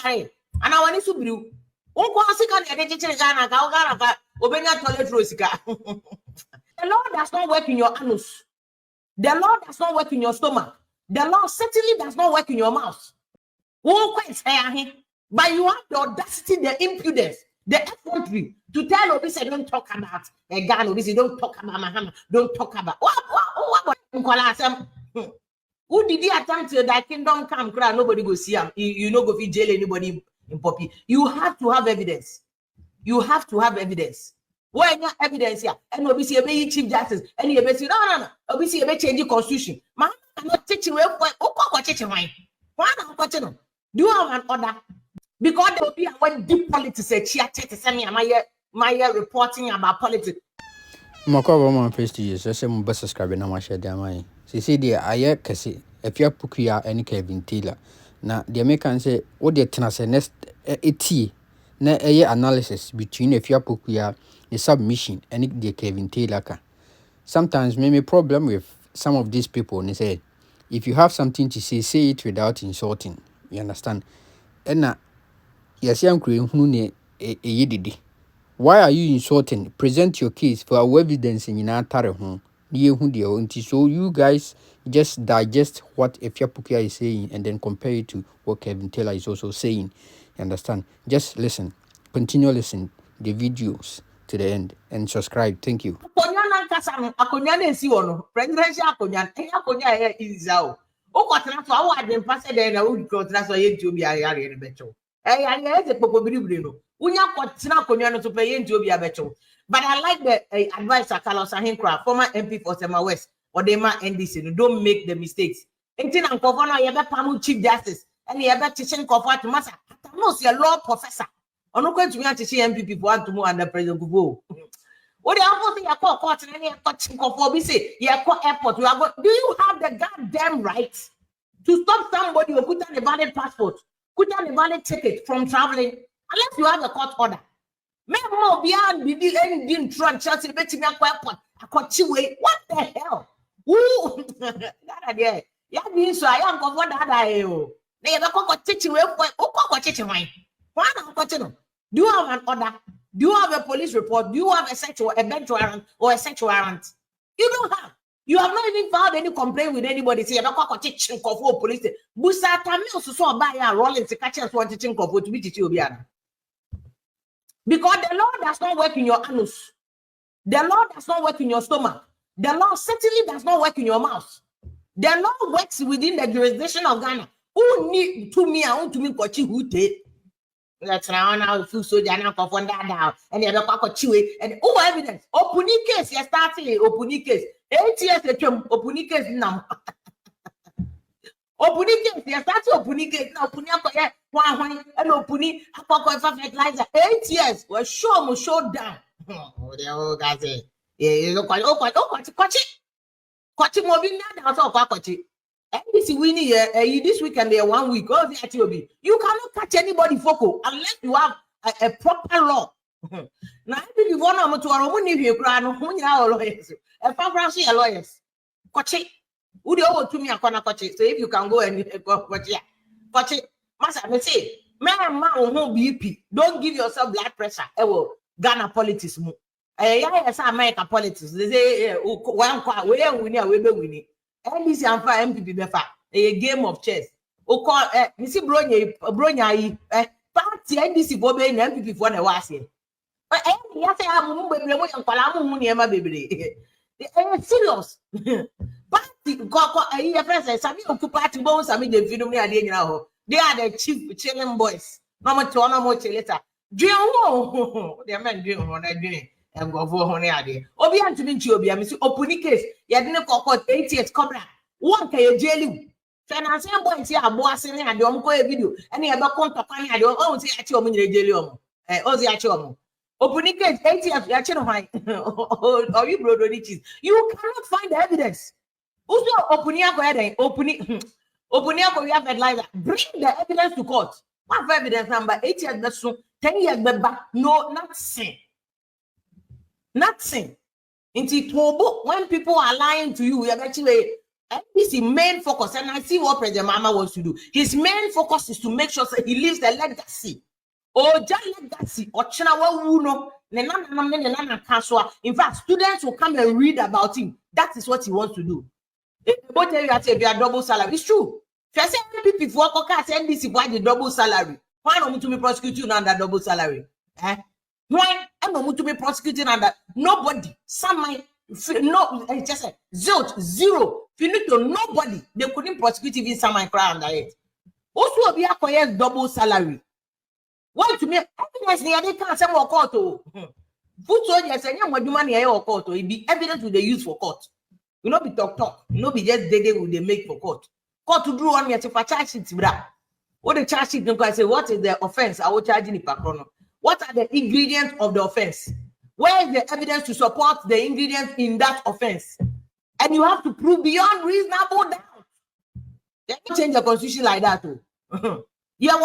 And I want to be. The Lord does not work in your anus. The Lord does not work in your stomach. The Lord certainly does not work in your mouth. But you have the audacity, the impudence, the effrontery to tell Obisi, don't talk about a gun, Obisi, don't talk about my hammer, don't talk about what who did he attempt to that kingdom come cry? Nobody go see him. You know, go fi jail anybody in Poppy. You have to have evidence. You have to have evidence. Why not evidence here? And Obisi a chief justice, and you say no. Obisi a change the constitution. Man, I'm not teaching you what teaching why. Why not? Do you have an order? Because there will be a deep politics. My reporting about politics. Mako my prestige. I say my best subscribe na my share dem. See there aye kese AFIA POKUA any Kevin Taylor. Na the American say what they tena say next eti na analysis between AFIA POKUA the submission and the Kevin Taylor ka. Sometimes maybe problem with some of these people and they say if you have something to say it without insulting. You understand? And na yes young who ne yedidi. Why are you insulting? Present your case for our evidence in our tare home. So you guys just digest what AFIA POKUA is saying and then compare it to what Kevin Taylor is also saying. You understand? Just listen. Continue listening the videos to the end and subscribe. Thank you. But I like the advice of Carlos Ahinkra, former MP for Sema West, or they might NDC. Don't make the mistakes. Until I'm governor, you have a chief justice, and you have a teaching comfort to master. I'm a law professor. I'm not going to be a teaching MP for to move under President Kubo. What do you think? I call court and any teaching comfort. We say, yeah, call airport. Do you have the goddamn right to stop somebody who put on a valid passport, put on a valid ticket from traveling, unless you have a court order? What the hell? Ooh, that idea. Yeah, so I am going to they have a teaching way. Why not? Do you have an order? Do you have a police report? Do you have a bench warrant or a search warrant? You don't have. You have not even filed any complaint with anybody. Say, I'm teaching for police. Busa Tamil so buy a rolling to catch us one teaching for to be teaching. Because the Lord does not work in your anus. The Lord does not work in your stomach. The Lord certainly does not work in your mouth. The Lord works within the jurisdiction of Ghana. Who need to me? I want to me kochi who take. Let's now feel so Jana confond that down. And the other kochi and evidence. Opuni case, you starting opuni case. 8 years the term opuni case now. Opuni case, you starting opuni case now. Opuni akoye one and opuni akoye fertilizer. 8 years. Well, show down. Oh, the old guy say, yeah, you look like kochi mobile now. Also kochi. NBC winning this weekend there 1 week. Oh, you cannot catch anybody focal unless you have a proper law. Now, if you want to you lawyers, a fancy lawyers. Kochi, would you over to me a corner kochi? So if you can go and go, kochi, Master, I say, man, won't BP. Don't give yourself blood pressure. Ghana politics. Yes, American politics. They say, one where we winning. NBC and for MPP befa a game of chess. O call Missy Bronya party NBC go be MPP for the was here. But yes, I'm baby. Serious. Party go a friends Sami party bones Sami the video near the they are the chief chilling boys. No more later. Dream the men dream what I doing. And go for honey idea. Obian to meet you, Obian, Miss Opuni case. You didn't call 8 years, cobra. One can you jail you? Financial boys here, boss in and don't go a video. And you have a contact. I don't own the actual jail. The actual Opuni case 8 years, you actually or you brother riches. You cannot find the evidence. Who's your Opunia go ahead? Opunia, we have advisor. Bring the evidence to court. What evidence number 8 years, that's so 10 years back? No, nothing. Nothing. When people are lying to you, we are actually NDC main focus, and I see what President Mahama wants to do. His main focus is to make sure that he leaves the legacy. Oh, just legacy. Or Chinawa Wuno. In fact, students will come and read about him. That is what he wants to do. Both tell you that if you are double salary, it's true. If I say people before NDC, why the double salary? Why not to be prosecuting under double salary? Why am I to be prosecuting under nobody? Some might no, just zero. Finito, nobody. They couldn't prosecute even some might cry under it. Also, we acquire double salary. Why to me? Evidence near they can't say more court. Food soldiers and young woman here or court. It be evidence with they use for court. You know, be talk. You know, be just they will they make for court. Court to do on me to charge it. What the charge sheet don't say, what is the offense? I will charge in the patrono. What are the ingredients of the offense? Where is the evidence to support the ingredients in that offense? And you have to prove beyond reasonable doubt. They don't change the constitution like that too. Yeah,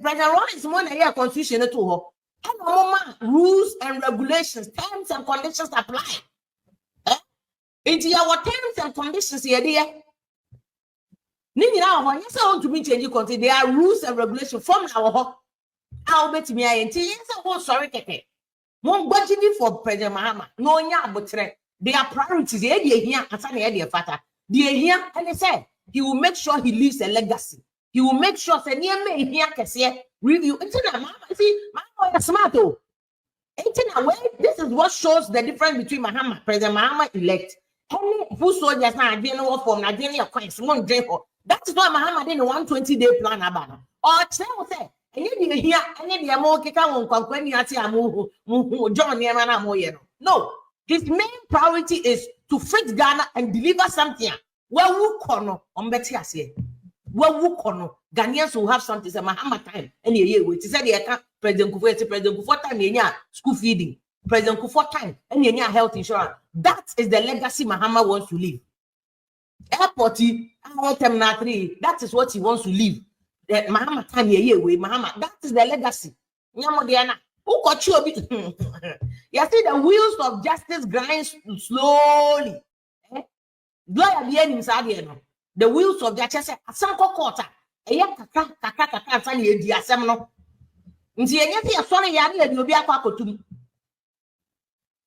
President Rawlings want to hear constitution to her. And rules and regulations, terms and conditions apply. Into our terms and conditions here, dear. Now, when you say want to be changing content, there are rules and regulations from our I'll bet me I sorry, Keke. One budgeting for President Mahama. No, yeah, but they are priorities. They are here, and they are here, and they say he will make sure he leaves a legacy. He will make sure that near me here can say review. See, Mahama is smart. This is what shows the difference between Mahama, President Mahama elect. Any who soldiers now are doing what from Nigeria coins, one drink. That is why Mahama did a 120-day plan about. Or say. And you hear any more no, his main priority is to fix Ghana and deliver something. Where we corner on Betty here. Where we corner, Ghanaians will have something. It's a Mahama time. And year with said President Kufuor time, school feeding, President Kufuor time, and health insurance. That is the legacy Mahama wants to leave. Airport, Terminal 3, that is what he wants to leave. Mahama time way, Mahama. That is the legacy. Nyamodiana. Who got you a bit? You see the wheels of justice grind slowly. The wheels of justice. Some quarter.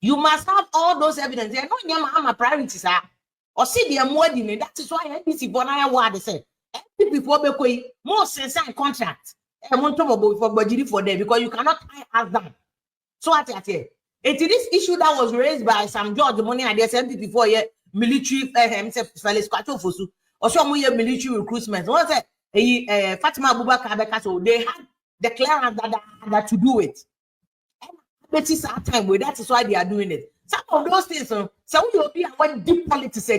You must have all those evidence. They are not Mahama priorities. Or see the more than that is why NDC Bonaya Ward said. Before Bekoi, more sincere contract. I want to go for budget for them because you cannot ask them. So at it is this issue that was raised by some George Money and the SMP before military himself or some military recruitment. What Fatima Abubakar, so they had the clearance that to do it. But it's our time where that is why they are doing it. Some of those things, so you'll be what deep politics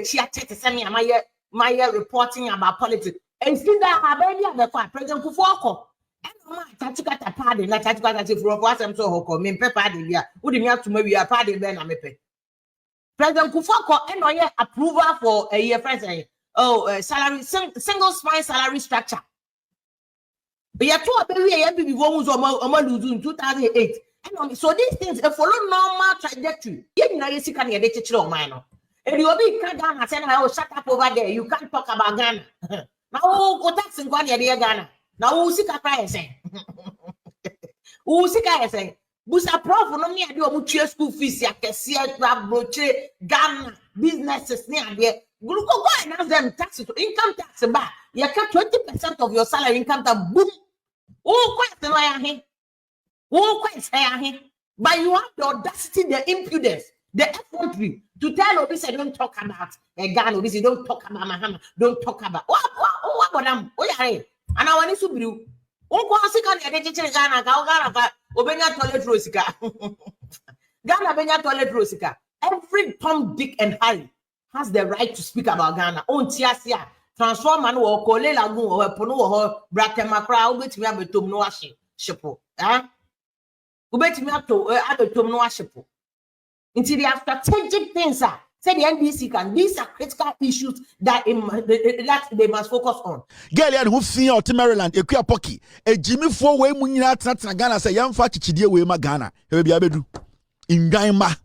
my reporting about politics. And still that have any other President Kufuor. And my Tatukata party, not Tatukata for what I'm so hoko, mean party, yeah, would you have to maybe a party then I'm a pay. President Kufuor and I approval for a year president. Salary, single spine salary structure. But you are two baby wounds in 2008. And so these things follow normal trajectory. You know, you see, can you get your mind? And you will be Ghana saying, "Oh, shut up over there. You can't talk about Ghana." Now, go tax in Ghana. Now, who's sick of saying? Who's sick of saying? Busa prof, no me adi omu school fees ya kesi ya broche Ghana businesses near there. Go and ask them tax to income tax ba. You cut 20% of your salary income tax. Boom. Oh, quite the but you have the audacity, the impudence, the effrontery to tell Obi say don't talk about Ghana. Obi say don't talk about Mahama. Don't talk about what about them? And I want to be. Go see Ghana. Ghana Obenya toilet rosika. Ghana Benya toilet rosika. Every Tom, Dick, and Harry has the right to speak about Ghana. On Tiasia, transform and or Kole Lagoon or Pono or Brakemakra, which we have a Tom Noashi Shepo. Ubeti me to Tom Noashipo. Until they have strategic things, say the NBC can. These are critical issues that they must focus on. Girl, who see out Maryland, AFIA POKUA, a Jimmy 4-way Munina Ghana say young fat Chichidie way Ghana. He will be able to in Gaima.